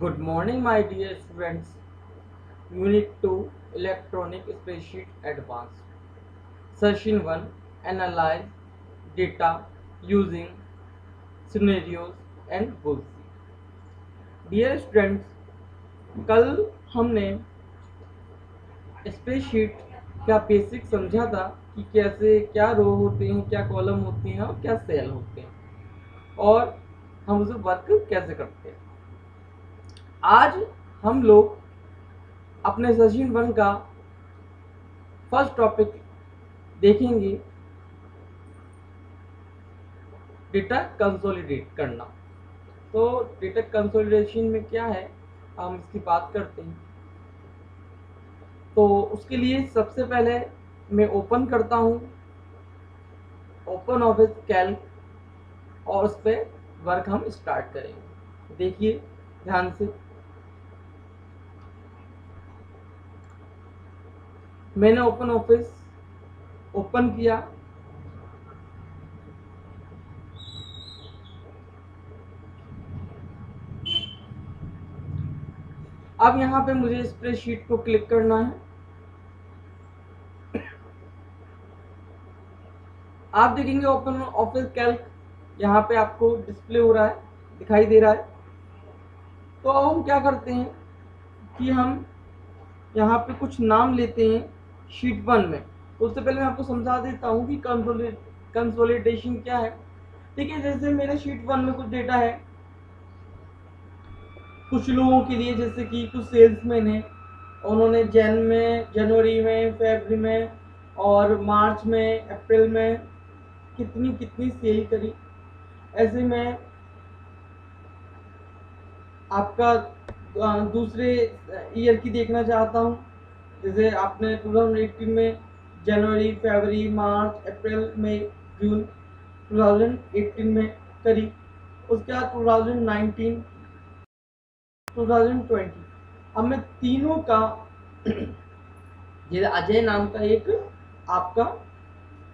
Good morning, my dear students. Unit 2 Electronic Spreadsheet Advanced. Session 1 Analyze data using scenarios and goals. Dear students, कल हमने spreadsheet का basic समझा था कि कैसे क्या रो होते हैं, क्या कॉलम होते हैं और क्या सेल होते हैं और हम उसे वर्क कैसे करते हैं। आज हम लोग अपने सेशन 1 का फर्स्ट टॉपिक देखेंगे, डेटा कंसोलिडेट करना। तो डेटा कंसोलिडेशन में क्या है, हम इसकी बात करते हैं। तो उसके लिए सबसे पहले मैं ओपन करता हूँ ओपन ऑफिस कैल्क और उस पर वर्क हम स्टार्ट करेंगे। देखिए ध्यान से, मैंने ओपन ऑफिस ओपन किया। अब यहाँ पे मुझे स्प्रेडशीट को क्लिक करना है। आप देखेंगे ओपन ऑफिस कैल्क यहाँ पे आपको डिस्प्ले हो रहा है, दिखाई दे रहा है। तो अब हम क्या करते हैं कि हम यहाँ पे कुछ नाम लेते हैं शीट 1 में। तो उससे पहले मैं आपको समझा देता हूँ कि कंसोलिडेशन क्या है। ठीक है, जैसे मेरे शीट 1 में कुछ डेटा है कुछ लोगों के लिए, जैसे कि कुछ सेल्समैन हैं, उन्होंने जनवरी में, फरवरी में और मार्च में, अप्रैल में कितनी कितनी सेल करी। ऐसे में आपका दूसरे ईयर की देखना चाहता हूँ। जैसे आपने 2018 में जनवरी, फरवरी, मार्च, अप्रैल, मई, जून 2018 में करी। उसके बाद 2019, 2020। अब मैं तीनों का जैसे अजय नाम का एक आपका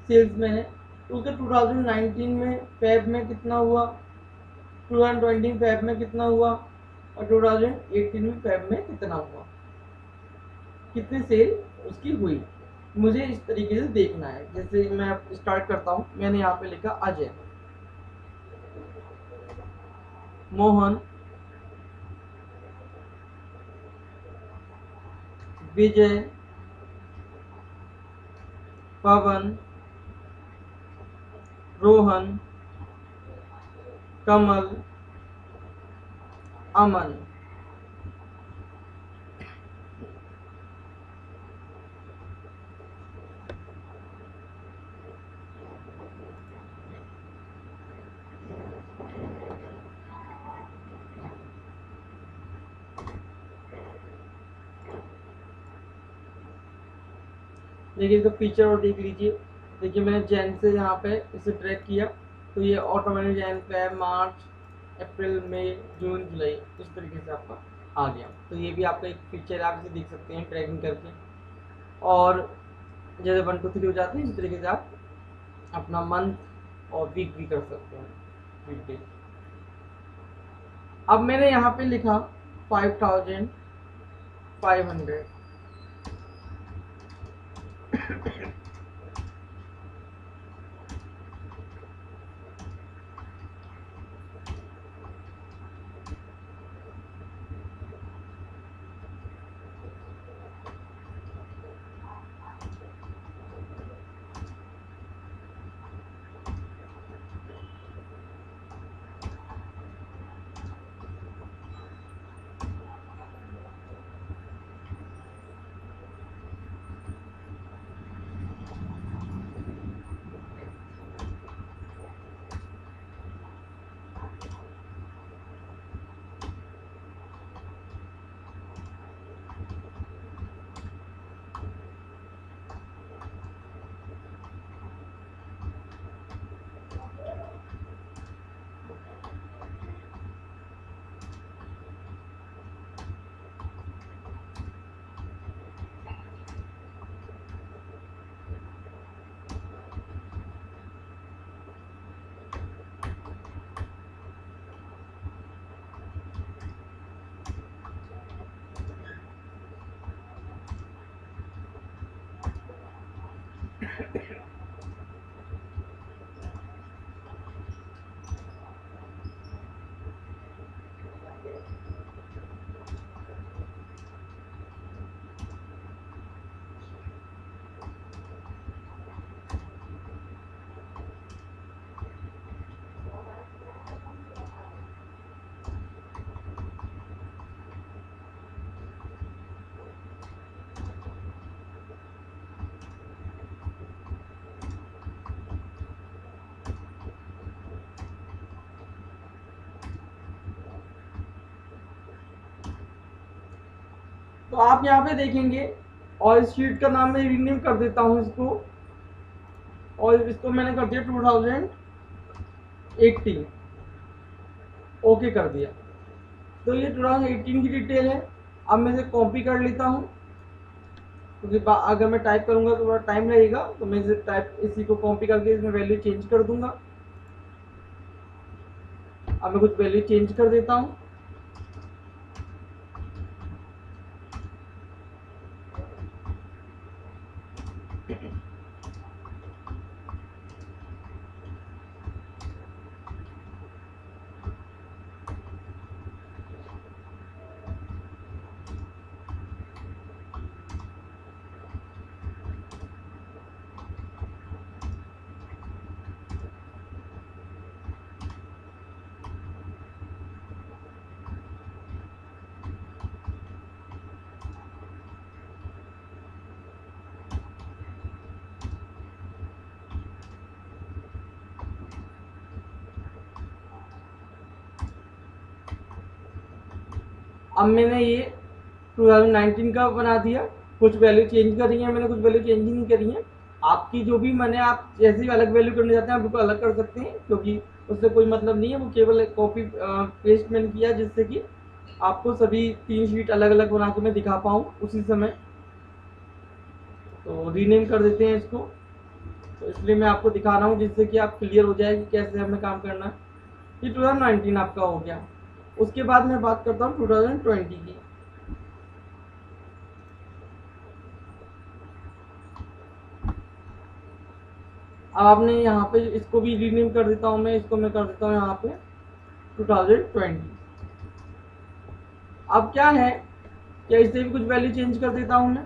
सेल्समैन है, तो उसका 2019 में फेब में कितना हुआ, 2020 फेब में कितना हुआ और 2018 में फेब में कितना हुआ, कितनी सेल उसकी हुई, मुझे इस तरीके से देखना है। जैसे मैं स्टार्ट करता हूँ, मैंने यहाँ पे लिखा अजय, मोहन, विजय, पवन, रोहन, कमल, अमन। देखिए इसका फीचर और देख लीजिए। देखिए मैंने जैन से यहाँ पे इसे ट्रैक किया, तो ये ऑटोमेटिक जैन फेब, मार्च, अप्रैल, मई, जून, जुलाई इस तरीके से आपका आ गया। तो ये भी आपका एक फीचर है, आप इसे देख सकते हैं ट्रैकिंग करके। और जैसे 1 2 3 हो जाते हैं, इस तरीके से आप अपना मंथ और वीक भी कर सकते हैं, वीक डे। अब मैंने यहाँ पे लिखा 5500। तो आप यहाँ पे देखेंगे, और इस शीट का नाम मैं रीनेम कर देता हूँ इसको, और इसको मैंने कर दिया 2018, ओके कर दिया। तो ये 2018 की डिटेल है। अब मैं इसे कॉपी कर लेता हूँ, क्योंकि अगर मैं टाइप करूँगा तो थोड़ा टाइम लगेगा, तो मैं इसी को कॉपी करके इसमें वैल्यू चेंज कर दूंगा। अब मैं कुछ वैल्यू चेंज कर देता हूँ। अब मैंने ये 2019 का बना दिया, कुछ वैल्यू चेंज करी है मैंने, कुछ वैल्यू चेंज नहीं करी है। आपकी जो भी मैंने, आप जैसे भी अलग वैल्यू करने जाते हैं आप बिल्कुल अलग कर सकते हैं, क्योंकि उससे कोई मतलब नहीं है, वो केवल एक कॉपी पेस्ट मैंने किया जिससे कि आपको सभी 3 शीट अलग अलग बना के मैं दिखा पाऊँ उसी समय। तो रीनेम कर देते हैं इसको, तो इसलिए मैं आपको दिखा रहा हूँ जिससे कि आप क्लियर हो जाए कि कैसे हमें काम करना है। ये 2019 आपका हो गया। उसके बाद मैं बात करता हूँ 2020 की। अब आपने यहाँ पे इसको भी रीनेम कर देता हूँ मैं, इसको मैं कर देता हूँ यहाँ पे 2020। अब क्या है, क्या इससे भी कुछ वैल्यू चेंज कर देता हूँ मैं।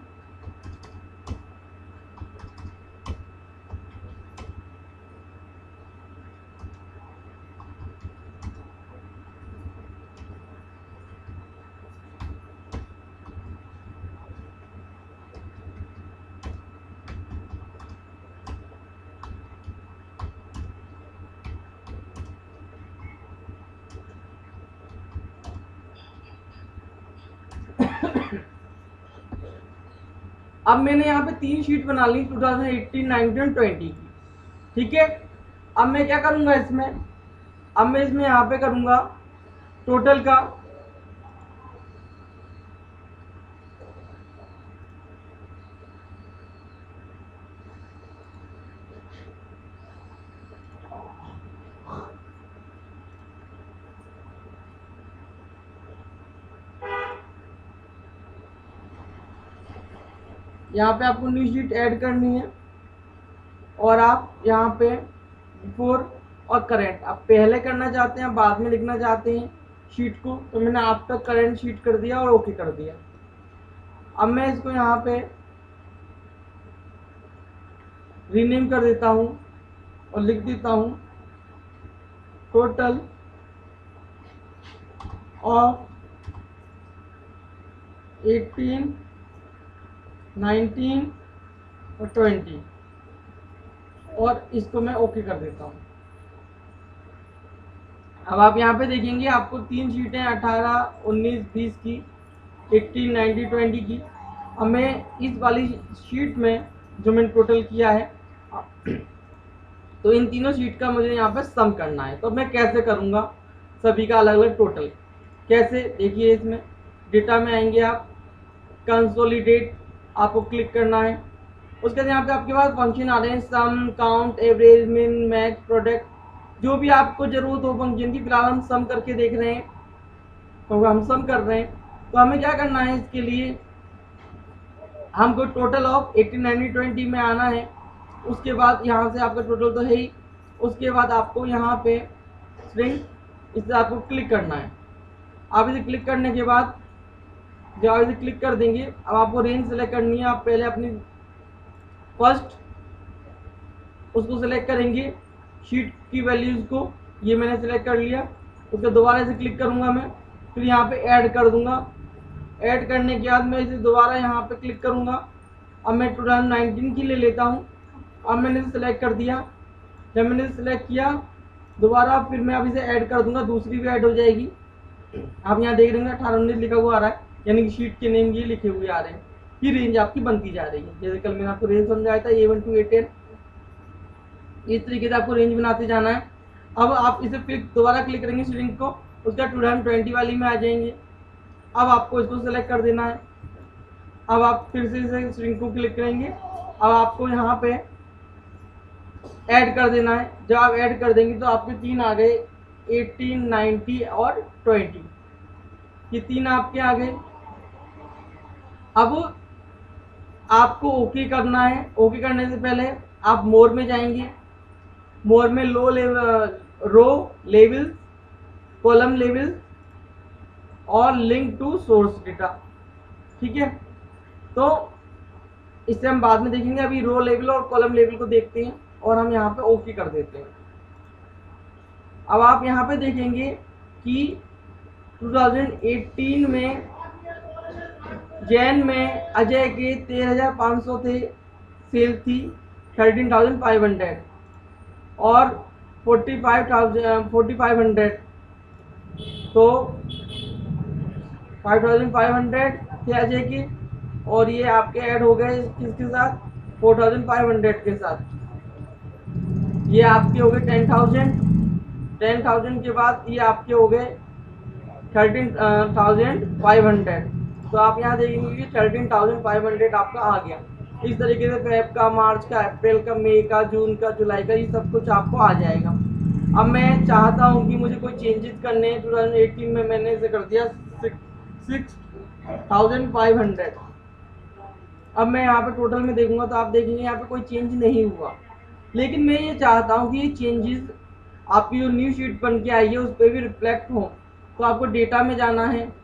अब मैंने यहाँ पे 3 शीट बना ली 2018, 19 और 20 की, ठीक है। अब मैं क्या करूँगा इसमें, अब मैं इसमें यहाँ पे करूँगा टोटल का। यहाँ पे आपको न्यू शीट ऐड करनी है, और आप यहाँ पे बिफोर और करेंट आप पहले करना चाहते हैं, बाद में लिखना चाहते हैं शीट को, तो मैंने आफ्टर करेंट शीट कर दिया और ओके कर दिया। अब मैं इसको यहाँ पे रीनेम कर देता हूँ और लिख देता हूँ टोटल ऑफ 18, 19 और 20, और इसको मैं ओके कर देता हूँ। अब आप यहाँ पे देखेंगे आपको 3 शीटें 18, 19, 20 की, 18, 19, 20 की। अब मैं इस वाली शीट में जो मैंने टोटल किया है, तो इन तीनों शीट का मुझे यहाँ पे सम करना है। तो मैं कैसे करूँगा सभी का अलग अलग टोटल, कैसे, देखिए इसमें डेटा में आएंगे आप, कंसोलिडेट आपको क्लिक करना है। उसके बाद यहाँ पे आपके पास फंक्शन आ रहे हैं, सम, काउंट, एवरेज, मिन, मैक्स, प्रोडक्ट, जो भी आपको जरूरत हो फंक्शन की। फिलहाल हम सम करके देख रहे हैं, तो हम सम कर रहे हैं। तो हमें क्या करना है, इसके लिए हमको टोटल ऑफ 18, 19, 20 में आना है। उसके बाद यहाँ से आपका टोटल तो है ही। उसके बाद आपको यहाँ पे स्ट्रिंग इसे आपको क्लिक करना है। आप इसे क्लिक करने के बाद जब आप इसे क्लिक कर देंगे, अब आपको रेंज सेलेक्ट करनी है। आप पहले अपनी फर्स्ट उसको सिलेक्ट करेंगे, शीट की वैल्यूज़ को, ये मैंने सिलेक्ट कर लिया। उसके दोबारा से क्लिक करूँगा मैं, फिर यहाँ पे ऐड कर दूँगा। ऐड करने के बाद मैं इसे दोबारा यहाँ पे क्लिक करूँगा। अब मैं 2019 की ले लेता हूँ। अब मैंने इसे सिलेक्ट कर दिया। जब मैंने सिलेक्ट किया दोबारा, फिर मैं अब इसे ऐड कर दूँगा, दूसरी भी ऐड हो जाएगी। आप यहाँ देख रहे हैं 18-19 लिखा हुआ आ रहा है, यानी कि शीट के नेम ये लिखे हुए आ रहे हैं। ये रेंज आपकी बनती जा रही है। जैसे कल मैंने आपको रेंज समझाया था A1 to A10, इस तरीके से आपको रेंज बनाते जाना है। अब आप इसे फिर दोबारा क्लिक करेंगे स्ट्रिंग को, उसका 2020 वाली में आ जाएंगे। अब आपको इसको सेलेक्ट कर देना है। अब आप फिर से इसे स्ट्रिंग को क्लिक करेंगे। अब आपको यहाँ पे ऐड कर देना है। जब आप ऐड कर देंगे तो आपके 3 आ गए, 18, 90 और 20। ये 3 आपके आ गए। अब आपको ओके करना है। ओके करने से पहले आप मोर में जाएंगे। मोर में लो लेवल, रो लेवल, कॉलम लेवल और लिंक टू सोर्स डेटा, ठीक है। तो इससे हम बाद में देखेंगे, अभी रो लेवल और कॉलम लेवल को देखते हैं और हम यहाँ पे ओके कर देते हैं। अब आप यहाँ पे देखेंगे कि 2018 में जैन में अजय के 13,500 थे, सेल थी 13,500 और 4500, तो 5,500 थे अजय के, और ये आपके ऐड हो गए किसके साथ, 4,500 के साथ। ये आपके हो गए 10,000 के बाद ये आपके हो गए 13,500। तो आप यहाँ देखेंगे कि 13,500 आपका आ गया। इस तरीके से फेब का, मार्च का, अप्रैल का, मई का, जून का, जुलाई का, ये सब कुछ आपको आ जाएगा। अब मैं चाहता हूँ कि मुझे कोई चेंजेस करने हैं। 2018 में मैंने इसे कर दिया 6,500। अब मैं यहाँ पे टोटल में देखूंगा तो आप देखेंगे यहाँ पे कोई चेंज नहीं हुआ। लेकिन मैं ये चाहता हूँ कि ये चेंजेस आपकी जो न्यू शीट बन के आई है उस पर भी रिफ्लेक्ट हो। तो आपको डेटा में जाना है,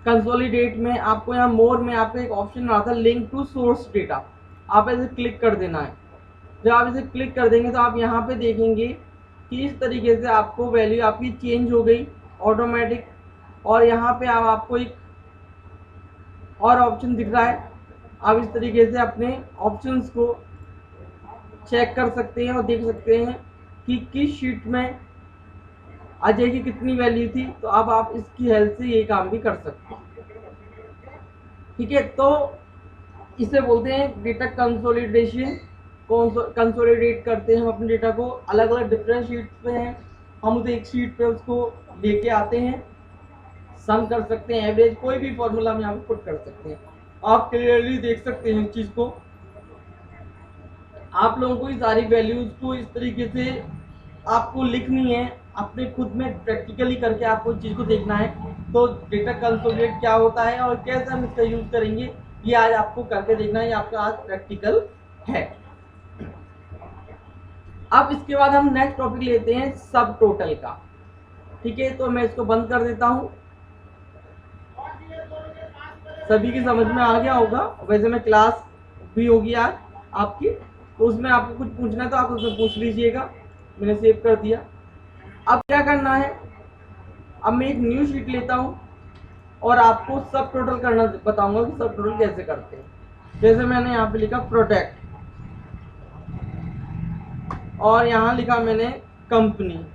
कंसोलिडेट में आपको यहाँ मोर में आपको एक ऑप्शन आता है लिंक टू सोर्स डेटा, आप इसे क्लिक कर देना है। जब आप इसे क्लिक कर देंगे तो आप यहाँ पे देखेंगे कि इस तरीके से आपको वैल्यू आपकी चेंज हो गई ऑटोमेटिक। और यहाँ पे आपको एक और ऑप्शन दिख रहा है। आप इस तरीके से अपने ऑप्शंस को चेक कर सकते हैं और देख सकते हैं कि किस शीट में अजय की कितनी वैल्यू थी। तो अब आप इसकी हेल्प से ये काम भी कर सकते हैं, ठीक है। तो इसे बोलते हैं डेटा कंसोलिडेशन। कंसोलिडेट करते हैं हम अपने डेटा को, अलग अलग डिफरेंट शीट्स पे हैं, हम उसे एक शीट पे उसको लेके आते हैं, सम कर सकते हैं, एवरेज, कोई भी फॉर्मूला हम यहाँ पे पुट कर सकते हैं। आप क्लियरली देख सकते हैं इस चीज़ को। आप लोगों को ये सारी वैल्यूज को इस तरीके से आपको लिखनी है, अपने खुद में प्रैक्टिकली करके आपको इस चीज़ को देखना है। तो डेटा कंसोलिडेट क्या होता है और कैसे हम इसका यूज करेंगे, ये आज आपको करके देखना है। ये आपका आज प्रैक्टिकल है। अब इसके बाद हम नेक्स्ट टॉपिक लेते हैं सब टोटल का, ठीक है। तो मैं इसको बंद कर देता हूँ। सभी की समझ में आ गया होगा। वैसे में क्लास भी होगी आज आपकी, तो उसमें आपको कुछ पूछना है तो आप उसमें पूछ लीजिएगा। मैंने सेव कर दिया। अब क्या करना है, अब मैं एक न्यू शीट लेता हूँ और आपको सब टोटल करना बताऊंगा कि सब टोटल कैसे करते हैं। जैसे मैंने यहाँ पे लिखा प्रोडक्ट और यहाँ लिखा मैंने कंपनी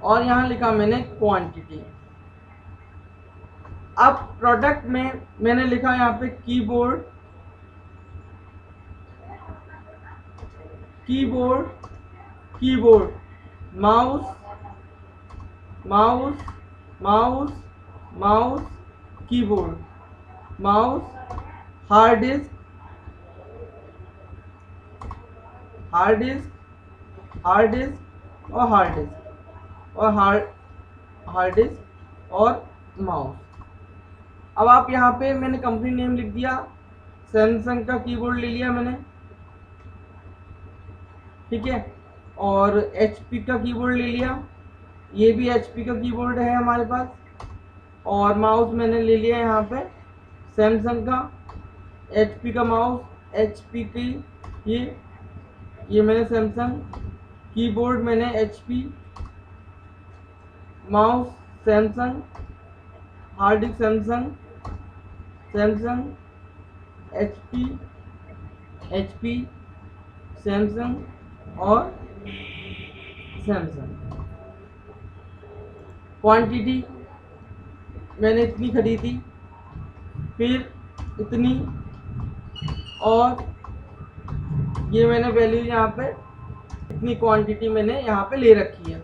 और यहाँ लिखा मैंने क्वांटिटी। अब प्रोडक्ट में मैंने लिखा यहाँ पे keyboard, keyboard, keyboard, mouse, mouse, mouse, mouse, keyboard, mouse, hard disk, hard disk, hard disk और हार्ड डिस्क और हार्ड डिस्क और माउस। अब आप यहाँ पे मैंने कंपनी नेम लिख दिया, सैमसंग का कीबोर्ड ले लिया मैंने, ठीक है। और HP का कीबोर्ड ले लिया, ये भी HP का कीबोर्ड है हमारे पास। और माउस मैंने ले लिया यहाँ पे सैमसंग का, HP का माउस, HP की ये मैंने सैमसंग, कीबोर्ड मैंने HP, mouse Samsung, hard disk Samsung, HP Samsung और सैमसंग। क्वांटिटी मैंने इतनी खरीदी, फिर इतनी, और ये मैंने वैल्यू यहाँ पे इतनी क्वांटिटी मैंने यहाँ पे ले रखी है।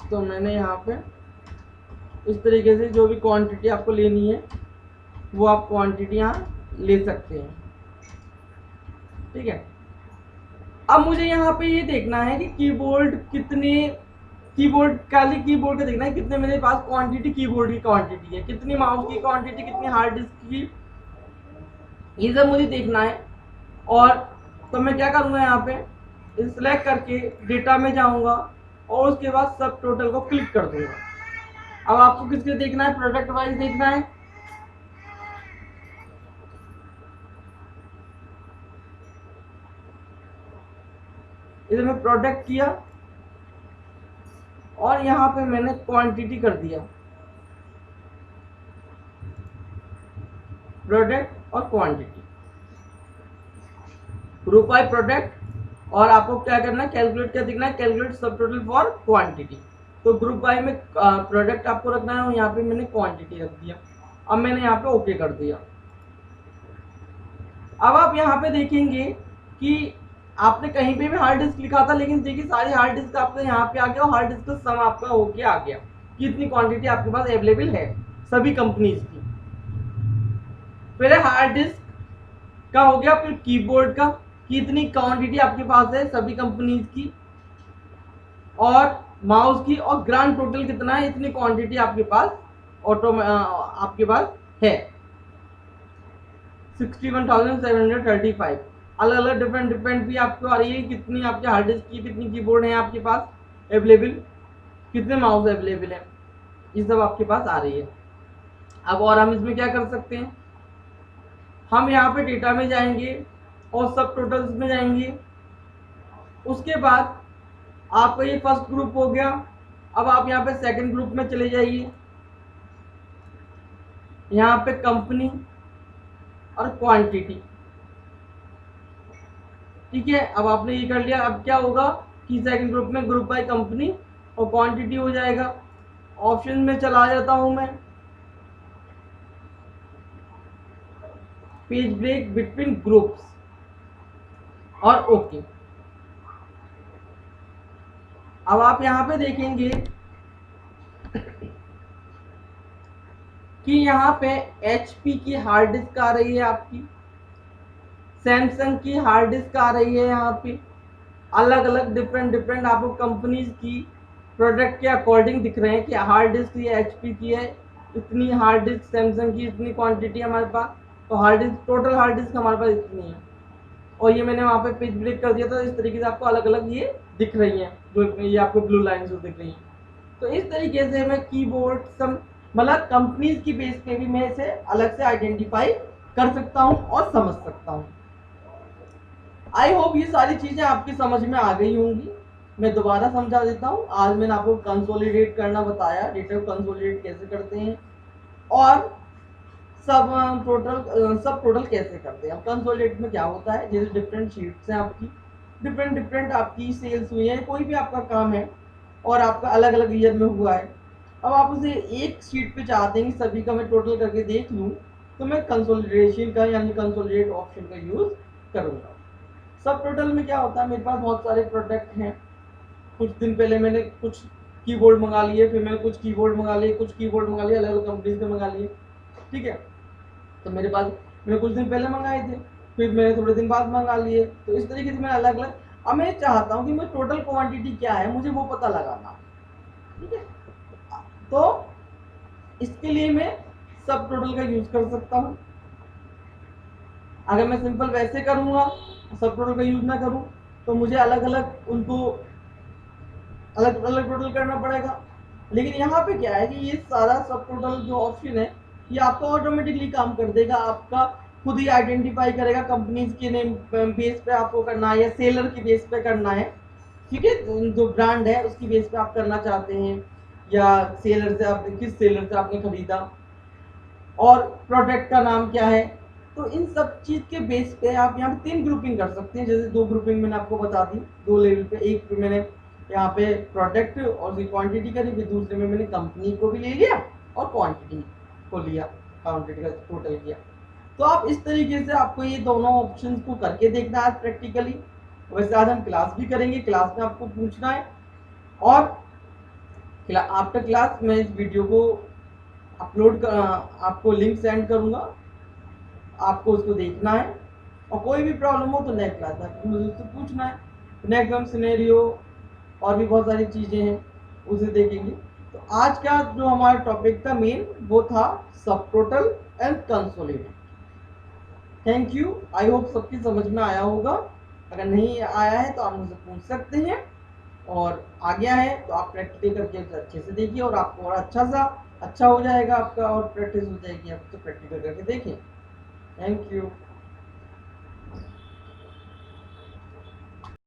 तो मैंने यहाँ पे इस तरीके से जो भी क्वांटिटी आपको लेनी है वो आप क्वांटिटी यहाँ ले सकते हैं, ठीक है। अब मुझे यहाँ पे ये देखना है कि कीबोर्ड खाली कीबोर्ड का देखना है कितने मेरे पास क्वांटिटी कीबोर्ड की क्वांटिटी है, कितनी माउस की क्वांटिटी, कितनी हार्ड डिस्क की, ये सब मुझे देखना है। और तो मैं क्या करूँगा, यहाँ पे सिलेक्ट करके डेटा में जाऊँगा और उसके बाद सब टोटल को क्लिक कर दूंगा। अब आपको किसके देखना है, प्रोडक्ट वाइज देखना है। इधर मैं प्रोडक्ट किया और यहाँ पे मैंने क्वांटिटी कर दिया, प्रोडक्ट और क्वांटिटी, ग्रुप बाय प्रोडक्ट। और आपको क्या करना है, कैलकुलेट क्या देखना है, कैलकुलेट सब टोटल फॉर क्वांटिटी। तो ग्रुप बाय में प्रोडक्ट आपको रखना है और यहाँ पे मैंने क्वांटिटी रख दिया। अब मैंने यहाँ पे ओके कर दिया। अब आप यहाँ पे देखेंगे कि आपने कहीं पे भी हार्ड डिस्क लिखा था, लेकिन देखिए सारी हार्ड डिस्क आपका यहाँ पे आ गया और हार्ड डिस्क का सम आपका हो गया आ गया कि इतनी क्वांटिटी आपके पास अवेलेबल है सभी कंपनीज की। फिर हार्ड डिस्क का हो गया, फिर कीबोर्ड का कि इतनी क्वांटिटी आपके पास है सभी कंपनीज की, और माउस की, और ग्रांड टोटल कितना है, इतनी क्वांटिटी आपके पास आपके पास है 61,735। अलग अलग डिफरेंट भी आपको आ रही है कितनी आपके हार्ड डिस्क की, कितनी कीबोर्ड है आपके पास अवेलेबल, कितने माउस अवेलेबल है, ये सब आपके पास आ रही है। अब और हम इसमें क्या कर सकते हैं, हम यहाँ पे डेटा में जाएंगे और सब टोटल्स में जाएंगे। उसके बाद आपका ये फर्स्ट ग्रुप हो गया। अब आप यहाँ पे सेकंड ग्रुप में चले जाइए, यहाँ पे कंपनी और क्वांटिटी, ठीक है। अब आपने ये कर लिया। अब क्या होगा कि सेकंड ग्रुप में ग्रुप बाय कंपनी और क्वांटिटी हो जाएगा। ऑप्शन में चला जाता हूं मैं, पेज ब्रेक बिटवीन ग्रुप्स और ओके। अब आप यहाँ पे देखेंगे कि यहाँ पे HP की हार्ड डिस्क आ रही है आपकी, सैमसंग की हार्ड डिस्क आ रही है यहाँ पे, अलग अलग डिफरेंट आपको कंपनीज की प्रोडक्ट के अकॉर्डिंग दिख रहे हैं कि हार्ड डिस्क ये HP की है, इतनी हार्ड डिस्क सैमसंग की, इतनी क्वांटिटी हमारे पास, तो hard disk total hard disk हमारे पास इतनी है। और ये मैंने वहाँ पे पेज ब्रेक कर दिया था, इस तरीके से आपको अलग अलग ये दिख रही हैं, जो ये आपको ब्लू लाइन जो दिख रही हैं। तो इस तरीके से मैं कीबोर्ड सब मतलब कंपनीज की बेस पे भी मैं इसे अलग से आइडेंटिफाई कर सकता हूँ और समझ सकता हूँ। आई होप ये सारी चीजें आपकी समझ में आ गई होंगी। मैं दोबारा समझा देता हूँ। आज मैंने आपको कंसोलिडेट करना बताया, डेटा को कंसोलिडेट कैसे करते हैं और सब टोटल कैसे करते हैं। कंसोलिडेट में क्या होता है, जैसे डिफरेंट शीट्स हैं आपकी, डिफरेंट आपकी सेल्स हुई है, कोई भी आपका काम है और आपका अलग अलग ईयर में हुआ है। अब आप उसे एक शीट पे चाहते हैं कि सभी का मैं टोटल करके देख लूँ, तो मैं कंसोलिडेशन का यानी कंसोलिडेट ऑप्शन का यूज करूँगा। सब टोटल में क्या होता है, मेरे पास बहुत सारे प्रोडक्ट हैं। कुछ दिन पहले मैंने कुछ कीबोर्ड मंगा लिए, फिर मैंने कुछ कीबोर्ड मंगा लिए, अलग अलग कंपनीज के मंगा लिए, ठीक है। तो मेरे पास मैंने कुछ दिन पहले मंगाए थे, फिर मैंने थोड़े दिन बाद मंगा लिए। तो इस तरीके से मैं अलग अलग, अब मैं चाहता हूँ कि मैं टोटल क्वांटिटी क्या है मुझे वो पता लगाना, ठीक है। तो इसके लिए मैं सब टोटल का यूज कर सकता हूँ। अगर मैं सिंपल वैसे करूँगा, सब टोटल का यूज ना करूँ, तो मुझे अलग अलग उनको अलग अलग टोटल करना पड़ेगा। लेकिन यहाँ पे क्या है कि ये सारा सब टोटल जो ऑप्शन है ये आपका ऑटोमेटिकली काम कर देगा, आपका खुद ही आइडेंटिफाई करेगा कंपनीज के नेम बेस पे आपको करना है या सेलर के बेस पे करना है, ठीक है। जो ब्रांड है उसकी बेस पे आप करना चाहते हैं, या सेलर से आपने किस सेलर से आपने खरीदा, और प्रोडक्ट का नाम क्या है। तो इन सब चीज के बेस पे आप यहाँ पे 3 ग्रुपिंग कर सकते हैं। जैसे 2 ग्रुपिंग मैंने आपको बता दी 2 लेवल पे, एक पे मैंने यहाँ पे प्रोडक्ट और उसकी क्वांटिटी करी, फिर दूसरे में मैंने कंपनी को भी ले लिया और क्वांटिटी को लिया, क्वांटिटी का टोटल किया। तो आप इस तरीके से आपको ये दोनों ऑप्शंस को करके देखना है प्रैक्टिकली। वैसे आज हम क्लास भी करेंगे, क्लास में आपको पूछना है, और आफ्टर क्लास मैं इस वीडियो को अपलोड कर आपको लिंक सेंड करूंगा, आपको उसको देखना है, और कोई भी प्रॉब्लम हो तो नेक्स्ट क्लास में मुझे उससे पूछना है। नेक्स्ट हम सिनेरियो और भी बहुत सारी चीज़ें हैं उसे देखेंगे। तो आज का जो हमारा टॉपिक था मेन वो था सब total and consolidate. Thank you, I hope सबकी समझ में आया होगा। अगर नहीं आया है तो आप मुझसे पूछ सकते हैं, और आ गया है तो आप प्रैक्टिकल करके अच्छे से देखिए, और आपको और अच्छा हो जाएगा आपका, और प्रैक्टिस हो जाएगी, आप तो प्रैक्टिकल करके देखिए। Thank you.